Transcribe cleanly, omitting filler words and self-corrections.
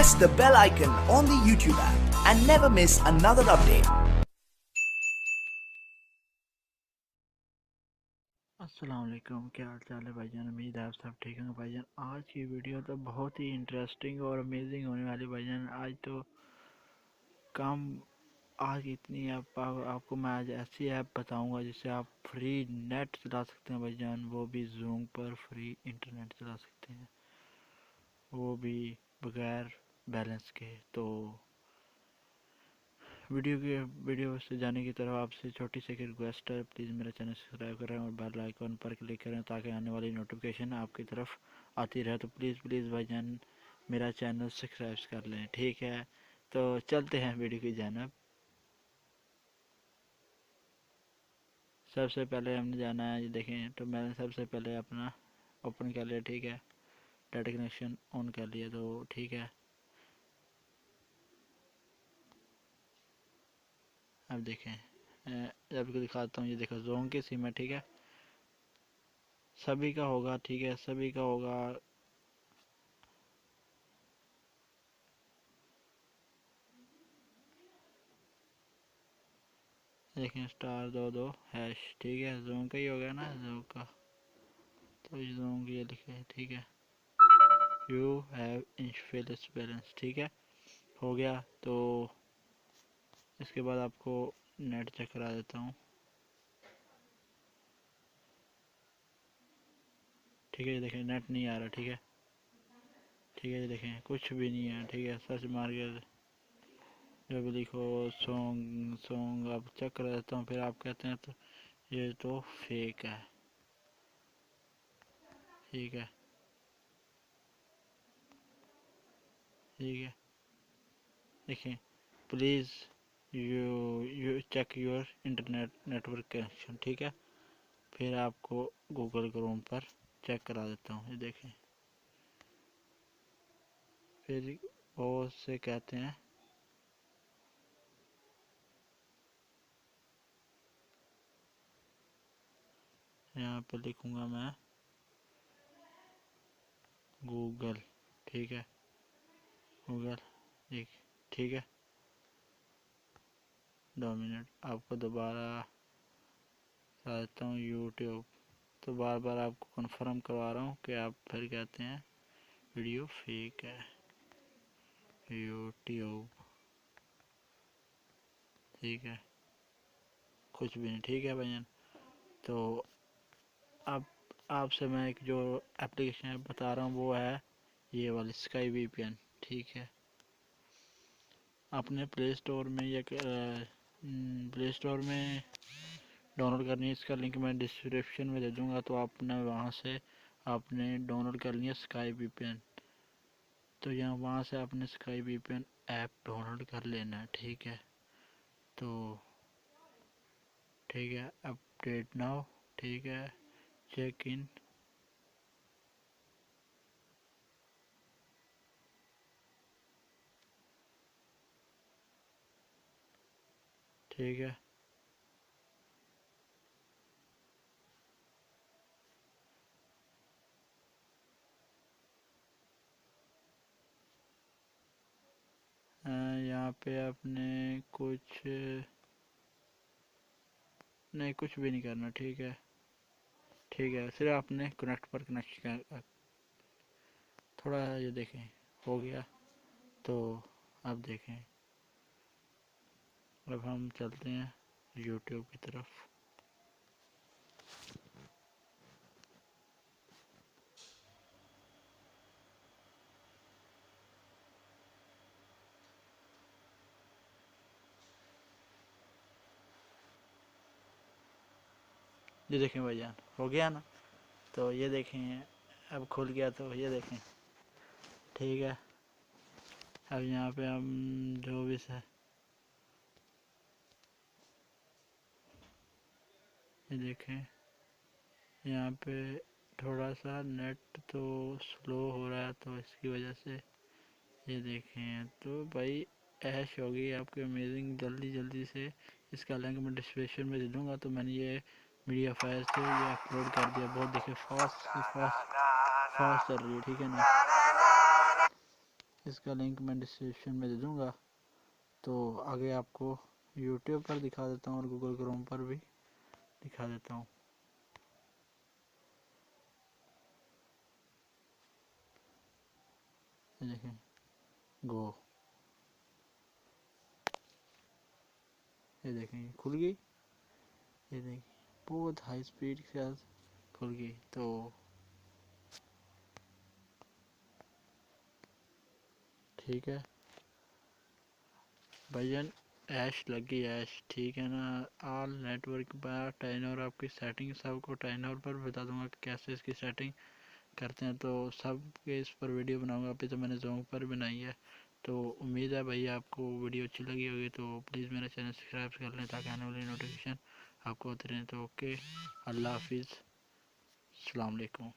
press the bell icon on the YouTube app and never miss another update. अस्सलाम वालेकुम, क्या हाल चाल है भाईजान। उम्मीद है आप सब ठीक होंगे भाईजान। आज की वीडियो तो बहुत ही इंटरेस्टिंग और अमेजिंग होने वाली भाईजान। आज तो काम आज इतनी आपको मैं आज ऐसी ऐप बताऊंगा जिससे आप फ्री नेट चला सकते हैं भाईजान, वो भी ज़ोंग पर फ्री इंटरनेट चला सकते हैं, वो भी बगैर बैलेंस के। तो वीडियो से जाने की तरफ आपसे छोटी सी रिक्वेस्ट है, प्लीज़ मेरा चैनल सब्सक्राइब करें और बेल आइकन पर क्लिक करें ताकि आने वाली नोटिफिकेशन आपकी तरफ आती रहे। तो प्लीज़ भाईजान मेरा चैनल सब्सक्राइब कर लें, ठीक है। तो चलते हैं वीडियो की जानब। सबसे पहले हमने जाना है, ये देखें, तो मैंने सबसे पहले अपना ओपन कर लिया, ठीक है। डाटा कनेक्शन ऑन कर लिया, तो ठीक है। अब देखें, आपको दिखाता हूँ, ये देखो जोंग की सिम है, ठीक है। सभी का होगा, ठीक है, सभी का होगा। देखें *22#, ठीक है, जोंग का ही हो गया ना, जोंग का। तो जोंग ये लिखे है, ठीक है। यू हैव इनफिनिट बैलेंस, ठीक है, हो गया। तो इसके बाद आपको नेट चेक करा देता हूँ, ठीक है। ये देखें नेट नहीं आ रहा, ठीक है, ठीक है। ये देखें कुछ भी नहीं है, ठीक है। सर्च मार के जो भी लिखो सॉन्ग सॉन्ग आप चेक करा देता हूँ, फिर आप कहते हैं तो ये तो फेक है, ठीक है, ठीक है। देखें, please you check your internet network connection, ठीक है। फिर आपको गूगल क्रोम पर चेक करा देता हूँ, ये देखें। फिर वो से कहते हैं, यहाँ पे लिखूँगा मैं गूगल, ठीक है, गूगल, ठीक है। 2 मिनट आपको दोबारा बता देता हूँ यूट्यूब। तो बार बार आपको कंफर्म करवा रहा हूँ कि आप फिर कहते हैं वीडियो फेक है। यूट्यूब, ठीक है, कुछ भी नहीं, ठीक है भैया। तो अब आपसे मैं एक जो एप्लीकेशन बता रहा हूँ वो है ये वाली स्काई वीपीएन, ठीक है। आपने प्ले स्टोर में या प्ले स्टोर में डाउनलोड करनी है, इसका लिंक मैं डिस्क्रिप्शन में दे दूँगा। तो आपने वहाँ से आपने डाउनलोड कर लिया स्काई वीपीएन। तो यहाँ वहाँ से आपने स्काई वीपीएन ऐप डाउनलोड कर लेना है, ठीक है। तो ठीक है, अपडेट नाउ, ठीक है, चेक इन, ठीक है। यहाँ पे आपने कुछ नहीं, कुछ भी नहीं करना, ठीक है, ठीक है। सिर्फ आपने कनेक्ट पर कनेक्ट कर, थोड़ा ये देखें हो गया। तो अब देखें, अब हम चलते हैं यूट्यूब की तरफ। ये देखें भाईजान, हो गया ना। तो ये देखें अब खुल गया, तो ये देखें, ठीक है। अब यहाँ पे हम जो भी है, ये देखें यहाँ पे थोड़ा सा नेट तो स्लो हो रहा है, तो इसकी वजह से ये देखें। तो भाई ऐश होगी आपकी अमेजिंग। जल्दी से इसका लिंक मैं डिस्क्रिप्शन में दे दूँगा। तो मैंने ये मीडिया फाइल से ये अपलोड कर दिया। बहुत देखिए फास्ट चल रही है, ठीक है ना। इसका लिंक मैं डिस्क्रिप्शन में दे दूँगा। तो आगे आपको यूट्यूब पर दिखा देता हूँ और गूगल क्रोम पर भी दिखा देता हूँ। ये देखें, गो, ये देखें खुल गई। ये देखें बहुत हाई स्पीड के साथ खुल गई। तो ठीक है भाईजान, ऐश लगी ऐश, ठीक है ना। ऑल नेटवर्क पर टर्न ओवर आपकी सेटिंग सबको टर्न ओवर पर बता दूंगा कि कैसे इसकी सेटिंग करते हैं। तो सब के इस पर वीडियो बनाऊंगा। अभी तो मैंने जोंग पर बनाई है। तो उम्मीद है भाई आपको वीडियो अच्छी लगी होगी। तो प्लीज़ मेरा चैनल सब्सक्राइब कर लें ताकि आने वाली नोटिफिकेशन आपको आते रहें। तो ओके, अल्लाह हाफिज़, अस्सलाम वालेकुम।